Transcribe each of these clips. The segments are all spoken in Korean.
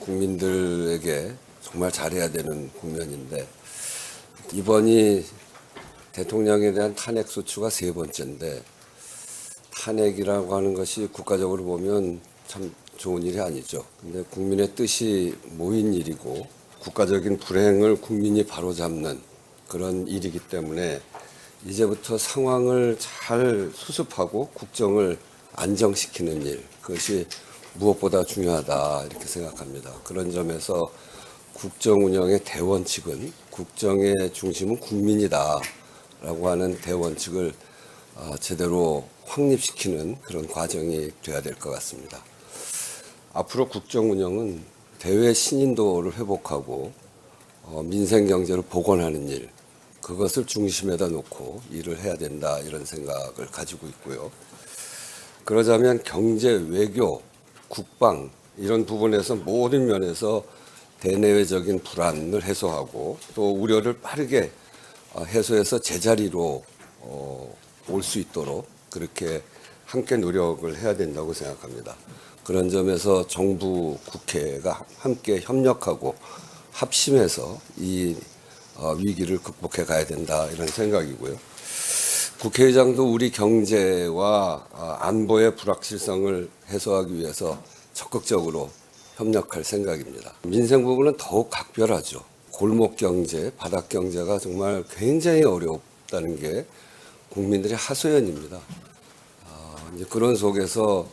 국민들에게 정말 잘해야 되는 국면인데 이번이 대통령에 대한 탄핵 소추가 세 번째인데 탄핵이라고 하는 것이 국가적으로 보면 참 좋은 일이 아니죠. 근데 국민의 뜻이 모인 일이고 국가적인 불행을 국민이 바로잡는 그런 일이기 때문에 이제부터 상황을 잘 수습하고 국정을 안정시키는 일, 그것이 무엇보다 중요하다 이렇게 생각합니다. 그런 점에서 국정 운영의 대원칙은 국정의 중심은 국민이다라고 하는 대원칙을 제대로 확립시키는 그런 과정이 돼야 될 것 같습니다. 앞으로 국정 운영은 대외 신인도를 회복하고 민생 경제를 복원하는 일, 그것을 중심에다 놓고 일을 해야 된다 이런 생각을 가지고 있고요. 그러자면 경제, 외교, 국방 이런 부분에서 모든 면에서 대내외적인 불안을 해소하고 또 우려를 빠르게 해소해서 제자리로 올 수 있도록 그렇게 함께 노력을 해야 된다고 생각합니다. 그런 점에서 정부, 국회가 함께 협력하고 합심해서 이 위기를 극복해 가야 된다 이런 생각이고요. 국회의장도 우리 경제와 안보의 불확실성을 해소하기 위해서 적극적으로 협력할 생각입니다. 민생 부분은 더욱 각별하죠. 골목 경제, 바닥 경제가 정말 굉장히 어렵다는 게 국민들의 하소연입니다. 이제 그런 속에서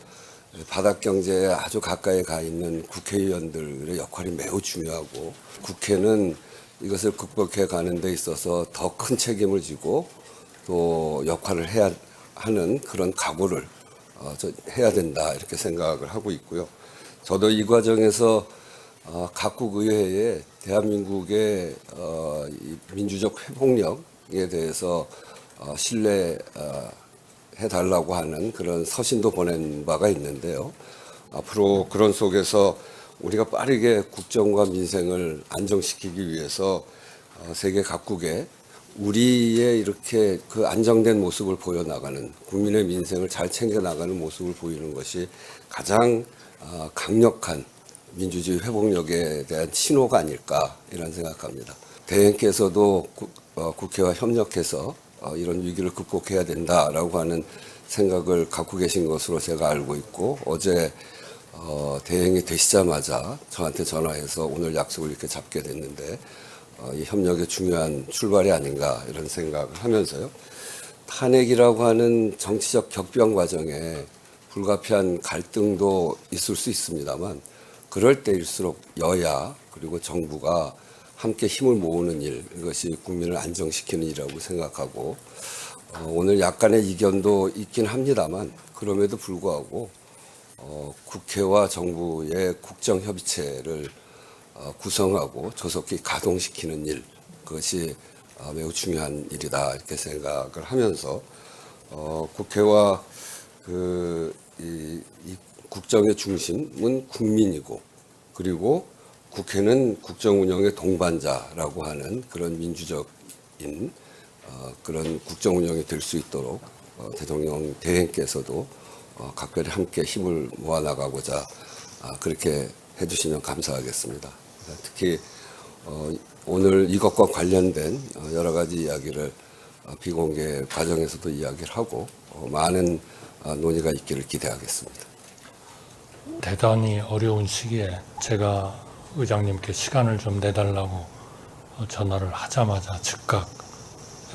바닥 경제에 아주 가까이 가 있는 국회의원들의 역할이 매우 중요하고 국회는 이것을 극복해 가는 데 있어서 더 큰 책임을 지고 또 역할을 해야 하는 그런 각오를 해야 된다 이렇게 생각을 하고 있고요. 저도 이 과정에서 각국 의회에 대한민국의 민주적 회복력에 대해서 신뢰해 달라고 하는 그런 서신도 보낸 바가 있는데요. 앞으로 그런 속에서 우리가 빠르게 국정과 민생을 안정시키기 위해서 세계 각국에 우리의 이렇게 그 안정된 모습을 보여나가는 국민의 민생을 잘 챙겨나가는 모습을 보이는 것이 가장 강력한 민주주의 회복력에 대한 신호가 아닐까 이런 생각합니다. 대행께서도 국회와 협력해서 이런 위기를 극복해야 된다라고 하는 생각을 갖고 계신 것으로 제가 알고 있고 어제 대행이 되시자마자 저한테 전화해서 오늘 약속을 이렇게 잡게 됐는데 이 협력의 중요한 출발이 아닌가 이런 생각을 하면서요. 탄핵이라고 하는 정치적 격변 과정에 불가피한 갈등도 있을 수 있습니다만 그럴 때일수록 여야 그리고 정부가 함께 힘을 모으는 일, 이것이 국민을 안정시키는 일이라고 생각하고 오늘 약간의 이견도 있긴 합니다만 그럼에도 불구하고 국회와 정부의 국정협의체를 구성하고 조속히 가동시키는 일, 그것이 매우 중요한 일이다 이렇게 생각을 하면서 국회와 이 국정의 중심은 국민이고 그리고 국회는 국정 운영의 동반자라고 하는 그런 민주적인 그런 국정 운영이 될 수 있도록 대통령 대행께서도 각별히 함께 힘을 모아 나가고자 그렇게 해주시면 감사하겠습니다. 특히 오늘 이것과 관련된 여러 가지 이야기를 비공개 과정에서도 이야기를 하고 많은 논의가 있기를 기대하겠습니다. 대단히 어려운 시기에 제가 의장님께 시간을 좀 내달라고 전화를 하자마자 즉각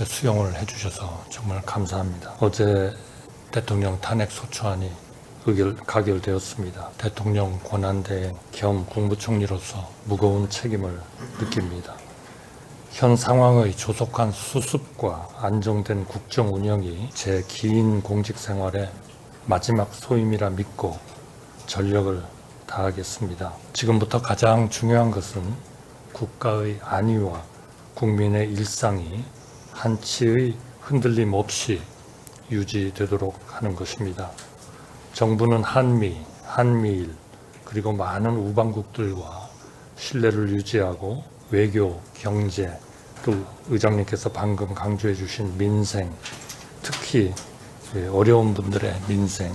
수용을 해주셔서 정말 감사합니다. 어제 대통령 탄핵 소추안이 가결되었습니다. 대통령 권한대행 겸 국무총리로서 무거운 책임을 느낍니다. 현 상황의 조속한 수습과 안정된 국정 운영이 제 긴 공직 생활의 마지막 소임이라 믿고 전력을 다하겠습니다. 지금부터 가장 중요한 것은 국가의 안위와 국민의 일상이 한치의 흔들림 없이 유지되도록 하는 것입니다. 정부는 한미일 그리고 많은 우방국들과 신뢰를 유지하고 외교, 경제, 또 의장님께서 방금 강조해 주신 민생, 특히 어려운 분들의 민생,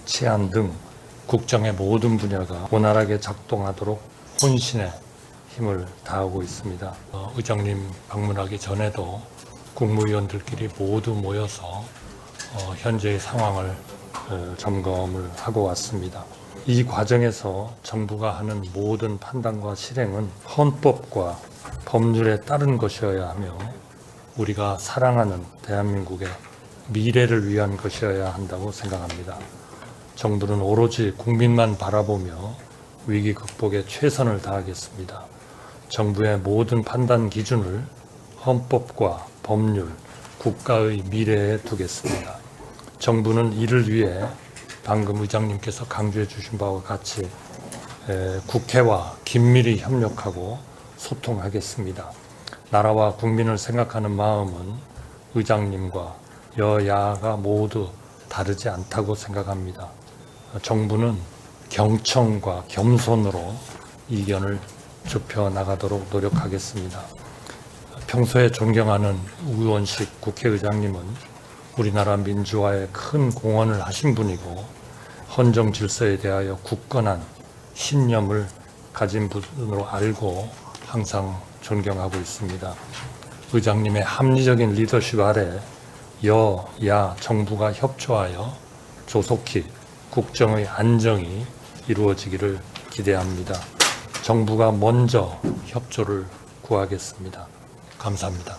치안 등 국정의 모든 분야가 원활하게 작동하도록 혼신의 힘을 다하고 있습니다. 의장님 방문하기 전에도 국무위원들끼리 모두 모여서 현재의 상황을 점검을 하고 왔습니다. 이 과정에서 정부가 하는 모든 판단과 실행은 헌법과 법률에 따른 것이어야 하며 우리가 사랑하는 대한민국의 미래를 위한 것이어야 한다고 생각합니다. 정부는 오로지 국민만 바라보며 위기 극복에 최선을 다하겠습니다. 정부의 모든 판단 기준을 헌법과 법률, 국가의 미래에 두겠습니다. 정부는 이를 위해 방금 의장님께서 강조해 주신 바와 같이 국회와 긴밀히 협력하고 소통하겠습니다. 나라와 국민을 생각하는 마음은 의장님과 여야가 모두 다르지 않다고 생각합니다. 정부는 경청과 겸손으로 이견을 좁혀 나가도록 노력하겠습니다. 평소에 존경하는 우원식 국회의장님은 우리나라 민주화에 큰 공헌을 하신 분이고 헌정 질서에 대하여 굳건한 신념을 가진 분으로 알고 항상 존경하고 있습니다. 의장님의 합리적인 리더십 아래 여야 정부가 협조하여 조속히 국정의 안정이 이루어지기를 기대합니다. 정부가 먼저 협조를 구하겠습니다. 감사합니다.